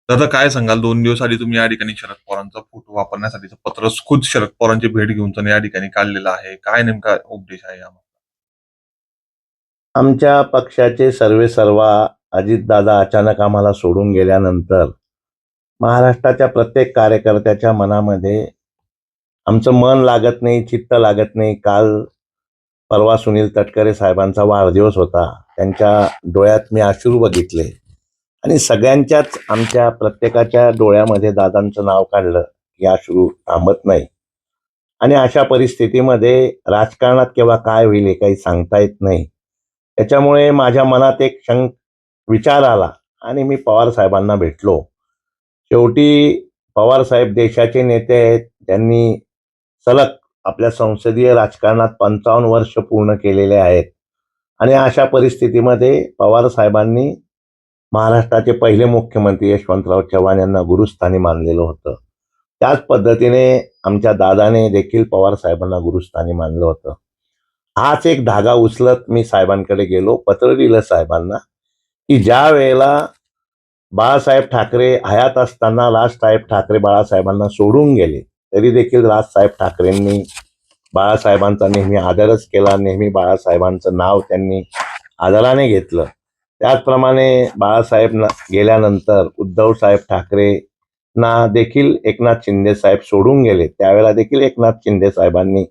दादा काय सांगाल 2 दिवस आधी तुम्ही या ठिकाणी शरद पवारांचा फोटो वापरण्यासाठीचं पत्र खुद शरद पवारांची भेट घेऊन या ठिकाणी काढलेलं आहे. काय नेमका उद्देश आहे यामागे? आमच्या पक्षाचे सर्वेसर्वा अजितदादा अचानक आम्हाला सोडून गेल्यानंतर महाराष्ट्राच्या प्रत्येक कार्यकर्त्याच्या मनामध्ये आमचं मन लागत नाही, चित्त लागत नाही. काल परवा सुनील तटकरे साहेबांचा वाढदिवस होता. त्यांच्या डोळ्यात मी अश्रू बघितले आणि सगळ्यांच्याच आमच्या प्रत्येकाच्या डोळ्यामध्ये दादांचं नाव काढलं की अश्रू थांबत नाही. आणि अशा परिस्थितीमध्ये राजकारणात केव्हा काय होईल हे काही सांगता येत नाही. त्याच्यामुळे माझ्या मनात एक विचार आला आणि मी पवार साहेबांना भेटलो. शेवटी पवार साहेब देशाचे नेते आहेत. त्यांनी सलग आपल्या संसदीय राजकारणात 55 वर्ष पूर्ण केलेले आहेत आणि अशा परिस्थितीमध्ये पवार साहेबांनी महाराष्ट्राचे पहिले मुख्यमंत्री यशवंतराव चव्हाण यांना गुरुस्थानी मानलेलं होतं. त्याच पद्धतीने आमच्या दादाने देखील पवार साहेबांना गुरुस्थानी मानलं होतं. हाच एक धागा उचलत मी साहेबांकडे गेलो, पत्र दिलं साहेबांना की ज्या वेळेला बाळासाहेब ठाकरे हयात असताना राजसाहेब ठाकरे बाळासाहेबांना सोडून गेले, तरी देखील राजसाहेब ठाकरेंनी बाळासाहेबांचा नेहमी आदरच केला. नेहमी बाळासाहेबांचं नाव त्यांनी आदराने घेतलं. त्याचप्रमाणे बाळासाहेब गेल्यानंतर उद्धव साहेब ठाकरेंना देखील एकनाथ शिंदे साहेब सोडून गेले. त्यावेळेला देखील एकनाथ शिंदे साहेबांनी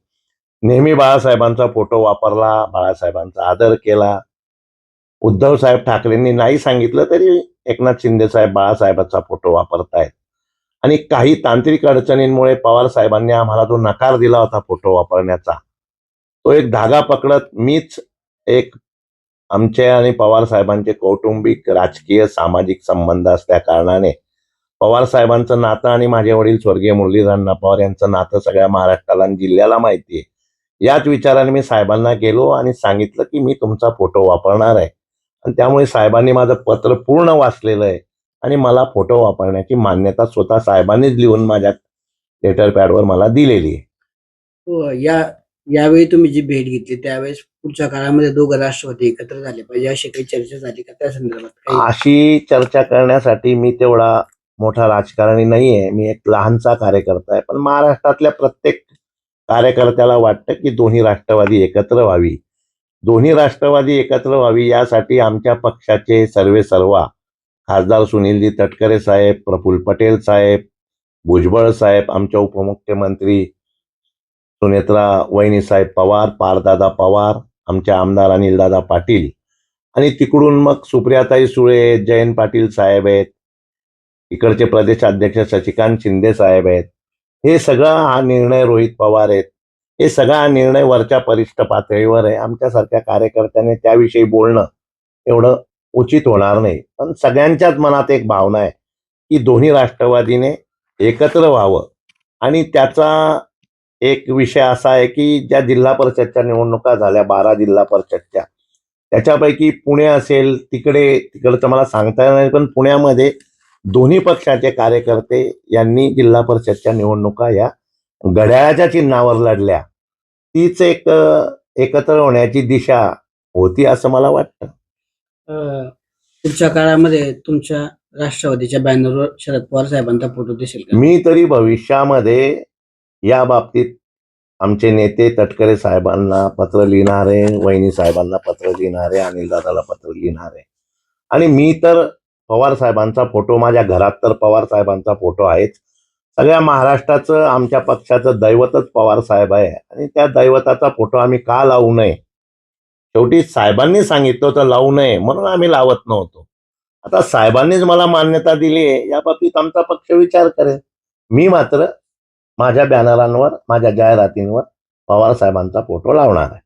नेहमी बाळासाहेबांचा फोटो वापरला, बाळासाहेबांचा आदर केला. उद्धव साहेब ठाकरेंनी नाही सांगितलं तरी एकनाथ शिंदे साहेब बाळासाहेबांचा फोटो वापरतायत. आणि काही तांत्रिक अडचणींमुळे पवार साहेबांनी आम्हाला जो नकार दिला होता फोटो वापरण्याचा, तो एक धागा पकडत मीच एक आमचे आणि पवार साहेबांचे कौटुंबिक, राजकीय, सामाजिक संबंध असल्या कारणाने पवार साहेबांचं नातं आणि माझे वडील स्वर्गीय मुरलीधर पवार यांचं नातं सगळ्या महाराष्ट्राला आणि जिल्ह्याला माहिती आहे. याच विचाराने मी साहेबांना गेलो आणि सांगितलं की मी तुमचा फोटो वापरणार आहे. आणि त्यामुळे साहेबांनी माझं पत्र पूर्ण वाचलेलं आहे आणि मला फोटो वापरण्याची मान्यता स्वतः साहेबांनीच लिहून माझ्या लेटर पॅडवर मला दिलेली आहे. हो, यावेळी तुम्ही जी भेट घेतली त्यावेळेस पुढच्या काळामध्ये दोघं राष्ट्रवादी एकत्र झाले पाहिजे अशी काही चर्चा झाली का त्या संदर्भात काही? अशी चर्चा करण्यासाठी मी तेवढा मोठा राजकारणी नाहीये. मी एक लहानसा कार्यकर्ता आहे. पण महाराष्ट्रातल्या प्रत्येक कार्यकर्त्याला वाटतं की दोन्ही राष्ट्रवादी एकत्र व्हावी. दोन्ही राष्ट्रवादी एकत्र व्हावी यासाठी आमच्या पक्षाचे सर्वेसर्वा खासदार सुनीलजी तटकरे साहेब, प्रफुल्ल पटेल साहेब, भुजबळ साहेब, आमच्या उपमुख्यमंत्री सुनेत्रा वहिनीसाहेब पवार, पारदादा पवार, आमचे आमदार अनिलदादा पाटील आणि तिकडून मग सुप्रियाताई सुळे, जयंत पाटील साहेब आहेत, इकडचे प्रदेशाध्यक्ष शशिकांत शिंदे साहेब आहेत. हे सगळा हा निर्णय रोहित पवार आहेत. हे सगळा निर्णय वरच्या वरिष्ठ पातळीवर आहे. आमच्यासारख्या कार्यकर्त्याने त्याविषयी बोलणं एवढं उचित होणार नाही. पण सगळ्यांच्याच मनात एक भावना आहे की दोन्ही राष्ट्रवादीने एकत्र व्हावं. आणि त्याचा एक विषय असा आहे की ज्या जिल्हा परिषदच्या निवडणुका झाल्या 12 जिल्हा परिषदच्या, त्याच्यापैकी पुणे असेल, तिकडचं मला सांगता येणार नाही, पण पुण्यामध्ये दोन्ही पक्षाचे कार्यकर्ते यांनी जिल्हा परिषदच्या निवडणुका या घड्याळाच्या चिन्हावर लढल्या. तीच एक एकत्र होण्याची दिशा होती असं मला वाटतं. पुढच्या काळामध्ये तुमच्या राष्ट्रवादीच्या बॅनरवर शरद पवार साहेबांचा फोटो दिसेल का? मी तरी भविष्यामध्ये या बाबतीत आमचे नेते तटकरे साहेबांना पत्र लिहिणारे, वहिनी साहेबांना पत्र लिहिणारे, अनिलदादाला पत्र लिहिणारे. आणि मी तर पवार साहेबांचा फोटो, माझ्या घरात तर पवार साहेबांचा फोटो आहेच. सगळ्या महाराष्ट्राचं आमच्या पक्षाचं दैवतच पवार साहेब आहे आणि त्या दैवताचा फोटो आम्ही का लावू नये? शेवटी साहेबांनी सांगितलं होतं लावू नये म्हणून आम्ही लावत नव्हतो. आता साहेबांनीच मला मान्यता दिली आहे, या बाबतीत आमचा पक्ष विचार करेल. मी मात्र माझ्या बॅनरांवर, माझ्या जाहिरातींवर पवार साहेबांचा फोटो लावणार आहे.